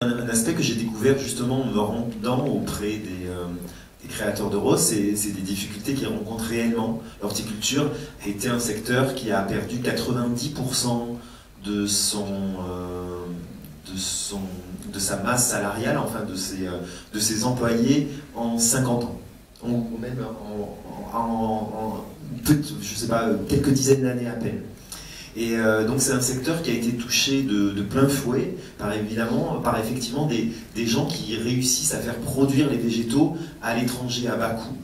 Un aspect que j'ai découvert justement en me rendant auprès des créateurs de roses, c'est des difficultés qu'ils rencontrent réellement. L'horticulture a été un secteur qui a perdu 90% de sa masse salariale, enfin de ses employés en 50 ans. Ou même je sais pas, quelques dizaines d'années à peine. Et donc c'est un secteur qui a été touché de plein fouet par effectivement des gens qui réussissent à faire produire les végétaux à l'étranger à bas coût.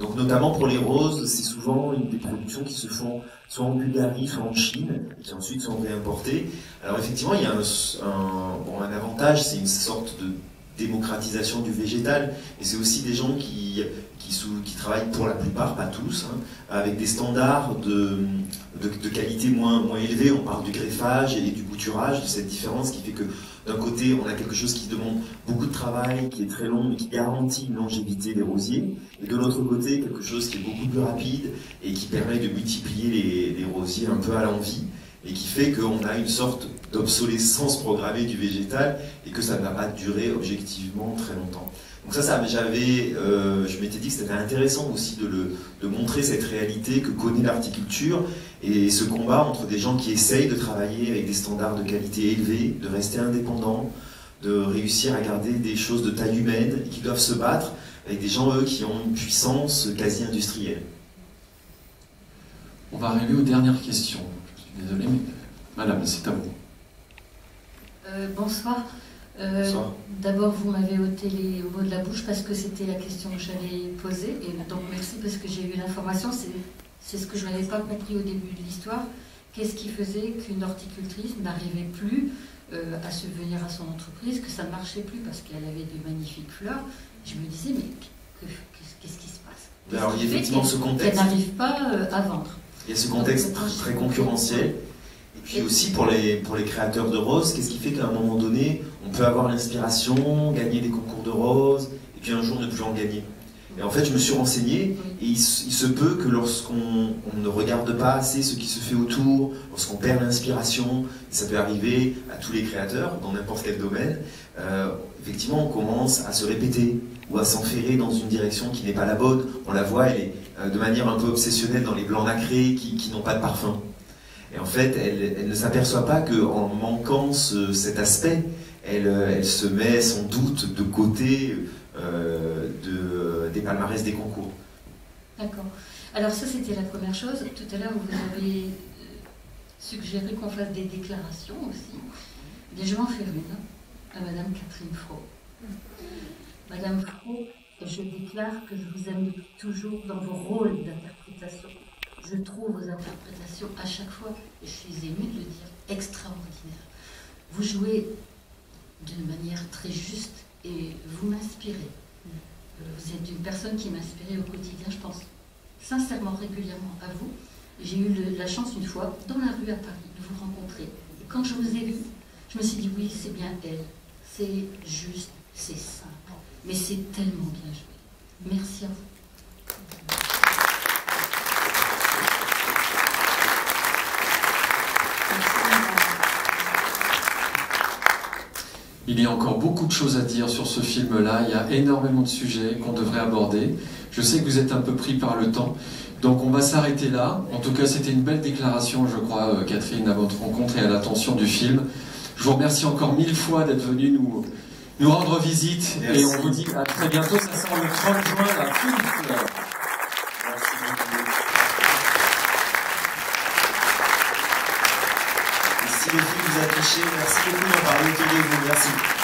Donc notamment pour les roses, c'est souvent des productions qui se font soit en Bulgarie, soit en Chine, et qui ensuite sont réimportées. Alors effectivement, il y a un avantage, c'est une sorte de démocratisation du végétal, et c'est aussi des gens qui travaillent pour la plupart, pas tous, hein, avec des standards de qualité moins élevés. On parle du greffage et du bouturage, de cette différence qui fait que d'un côté on a quelque chose qui demande beaucoup de travail, qui est très long, mais qui garantit une longévité des rosiers, et de l'autre côté quelque chose qui est beaucoup plus rapide et qui permet de multiplier les rosiers un peu à l'envi, et qui fait qu'on a une sorte d'obsolescence programmée du végétal et que ça ne va pas durer objectivement très longtemps. Donc je m'étais dit que c'était intéressant aussi de montrer cette réalité que connaît l'horticulture et ce combat entre des gens qui essayent de travailler avec des standards de qualité élevés, de rester indépendants, de réussir à garder des choses de taille humaine, et qui doivent se battre avec des gens, eux, qui ont une puissance quasi industrielle. On va arriver aux dernières questions. Je suis désolé, mais madame, c'est à vous. Bonsoir. D'abord, vous m'avez ôté les mots de la bouche parce que c'était la question que j'allais poser. Et donc, merci parce que j'ai eu l'information. C'est ce que je n'avais pas compris au début de l'histoire. Qu'est-ce qui faisait qu'une horticultrice n'arrivait plus à subvenir à son entreprise, que ça ne marchait plus parce qu'elle avait de magnifiques fleurs. Je me disais, mais qu'est-ce qui se passe? Alors, il y a effectivement ce contexte. Elle n'arrive pas à vendre. Il y a ce contexte très concurrentiel. Et puis aussi pour les créateurs de roses, qu'est-ce qui fait qu'à un moment donné, on peut avoir l'inspiration, gagner des concours de roses, et puis un jour ne plus en gagner. Et en fait, je me suis renseigné, et il se peut que lorsqu'on ne regarde pas assez ce qui se fait autour, lorsqu'on perd l'inspiration, et ça peut arriver à tous les créateurs, dans n'importe quel domaine, effectivement, on commence à se répéter, ou à s'enferrer dans une direction qui n'est pas la bonne. On la voit, elle est de manière un peu obsessionnelle dans les blancs nacrés qui n'ont pas de parfum. Et en fait, elle ne s'aperçoit pas qu'en manquant cet aspect, elle se met sans doute de côté des palmarès des concours. D'accord. Alors ça, c'était la première chose. Tout à l'heure, vous avez suggéré qu'on fasse des déclarations aussi. Et je m'en fais une à Madame Catherine Fro. Madame Fro, je déclare que je vous aime depuis toujours dans vos rôles d'interprétation. Je trouve vos interprétations à chaque fois, et je suis émue de le dire, extraordinaires. Vous jouez d'une manière très juste et vous m'inspirez. Vous êtes une personne qui m'inspire au quotidien, je pense sincèrement, régulièrement à vous. J'ai eu la chance une fois, dans la rue à Paris, de vous rencontrer. Et quand je vous ai vu, je me suis dit, oui, c'est bien elle. C'est juste, c'est simple, mais c'est tellement bien joué. Merci à vous. Il y a encore beaucoup de choses à dire sur ce film-là. Il y a énormément de sujets qu'on devrait aborder. Je sais que vous êtes un peu pris par le temps. Donc on va s'arrêter là. En tout cas, c'était une belle déclaration, je crois, Catherine, à votre rencontre et à l'attention du film. Je vous remercie encore 1000 fois d'être venu nous rendre visite. Merci. Et on vous dit à très bientôt. Ça sort le 30 juin, la fin. Merci beaucoup. Et si le film vous a touché, merci beaucoup d'en parler autour de vous. Merci.